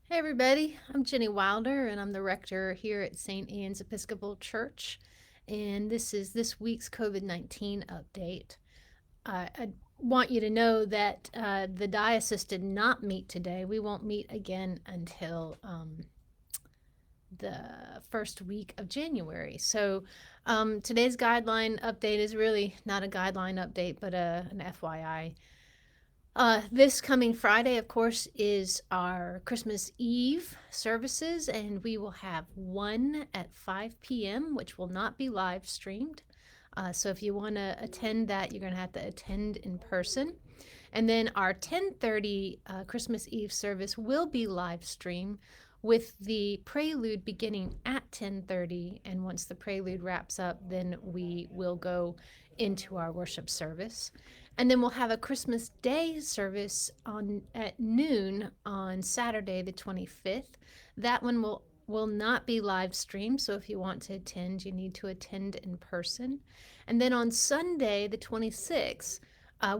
Hey everybody, I'm Jenny Wilder and I'm the rector here at St. Anne's Episcopal Church. And this is this week's COVID 19 update. I want you to know that the diocese did not meet today. We won't meet again until the first week of January. So today's guideline update is really not a guideline update, but an FYI. This coming Friday, of course, is our Christmas Eve services, and we will have one at 5 p.m., which will not be live streamed. So if you want to attend that, you're going to have to attend in person. And then our 10:30 Christmas Eve service will be live streamed with the prelude beginning at 10:30. And once the prelude wraps up, then we will go into our worship service. And then we'll have a Christmas Day service on at noon on Saturday the 25th. That one will not be live streamed, so if you want to attend, you need to attend in person. And then on Sunday the 26th,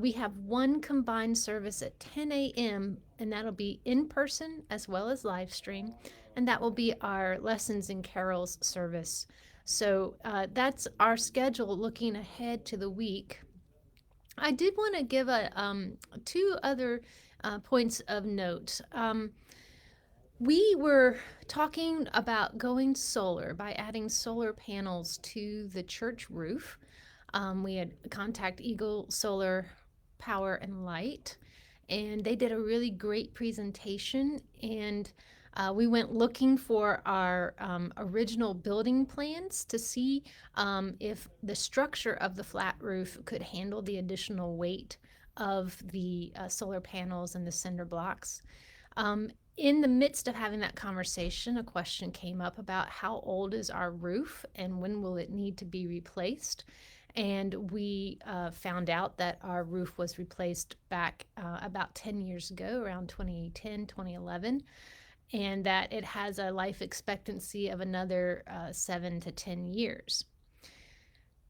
we have one combined service at 10 a.m., and that'll be in person as well as live stream, and that will be our Lessons and Carols service. So that's our schedule looking ahead to the week. I did want to give two other points of note. We were talking about going solar by adding solar panels to the church roof. We had contact Eagle Solar Power and Light, and they did a really great presentation. And we went looking for our original building plans to see if the structure of the flat roof could handle the additional weight of the solar panels and the cinder blocks. In the midst of having that conversation, a question came up about how old is our roof and when will it need to be replaced. And we found out that our roof was replaced back about 10 years ago, around 2010, 2011, and that it has a life expectancy of another 7 to 10 years.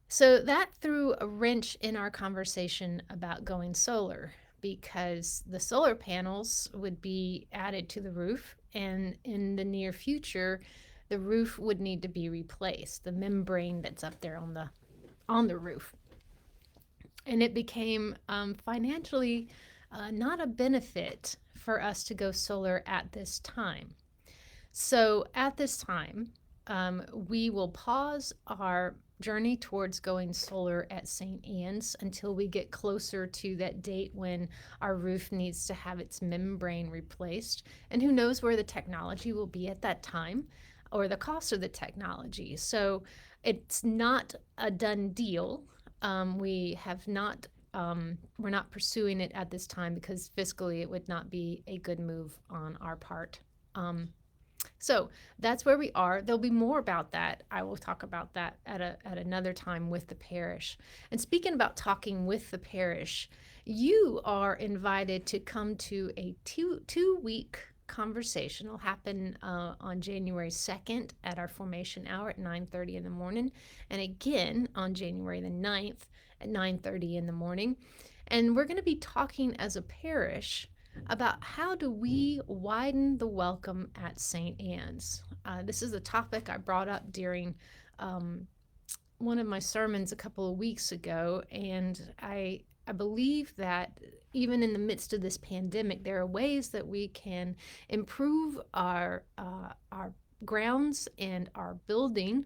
So that threw a wrench in our conversation about going solar because the solar panels would be added to the roof, and in the near future, the roof would need to be replaced, the membrane that's up there on the roof. And it became financially not a benefit for us to go solar at this time. So at this time, we will pause our journey towards going solar at St. Anne's until we get closer to that date when our roof needs to have its membrane replaced. And who knows where the technology will be at that time or the cost of the technology. So it's not a done deal. We have not we're not pursuing it at this time because fiscally it would not be a good move on our part. So that's where we are. There'll be more about that. I will talk about that at another time with the parish. And speaking about talking with the parish, you are invited to come to a two-week conversation. It'll happen on January 2nd at our formation hour at 9:30 in the morning, and again on January the 9th at 9:30 in the morning. And we're going to be talking as a parish about how do we widen the welcome at St. Anne's. This is a topic I brought up during one of my sermons a couple of weeks ago, and I believe that even in the midst of this pandemic, there are ways that we can improve our grounds and our building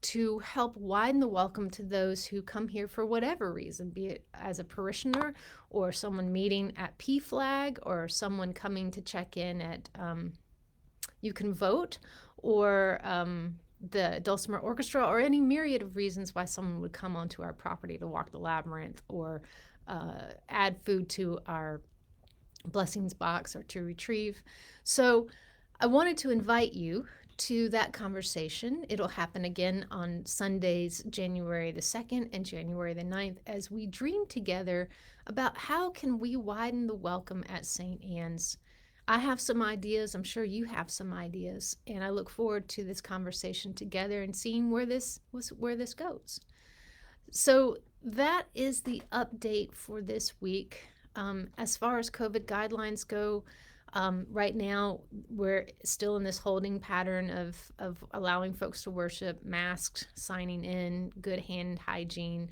to help widen the welcome to those who come here for whatever reason, be it as a parishioner or someone meeting at PFLAG or someone coming to check in at You Can Vote or the Dulcimer Orchestra or any myriad of reasons why someone would come onto our property to walk the labyrinth or add food to our blessings box or to retrieve. So I wanted to invite you to that conversation. It'll happen again on Sundays, January the 2nd and January the 9th, as we dream together about how can we widen the welcome at St. Anne's. I have some ideas. I'm sure you have some ideas, and I look forward to this conversation together and seeing where this goes. So that is the update for this week. As far as COVID guidelines go, Right now, we're still in this holding pattern of allowing folks to worship, masked, signing in, good hand hygiene,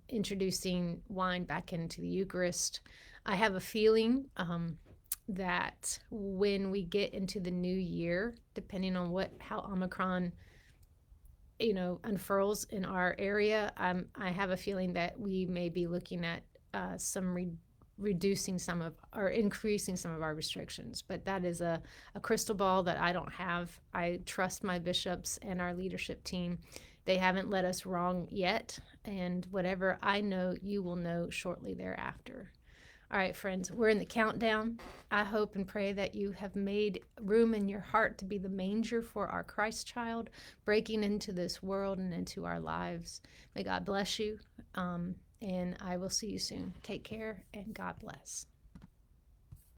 introducing wine back into the Eucharist. I have a feeling that when we get into the new year, depending on how Omicron unfurls in our area, I have a feeling that we may be looking at some reducing some of or increasing some of our restrictions. But that is a crystal ball that I don't have. I trust my bishops and our leadership team. They haven't led us wrong yet, and whatever I know, you will know shortly thereafter. All right, friends, we're in the countdown. I hope and pray that you have made room in your heart to be the manger for our Christ child breaking into this world and into our lives. May God bless you, and I will see you soon. Take care, and God bless.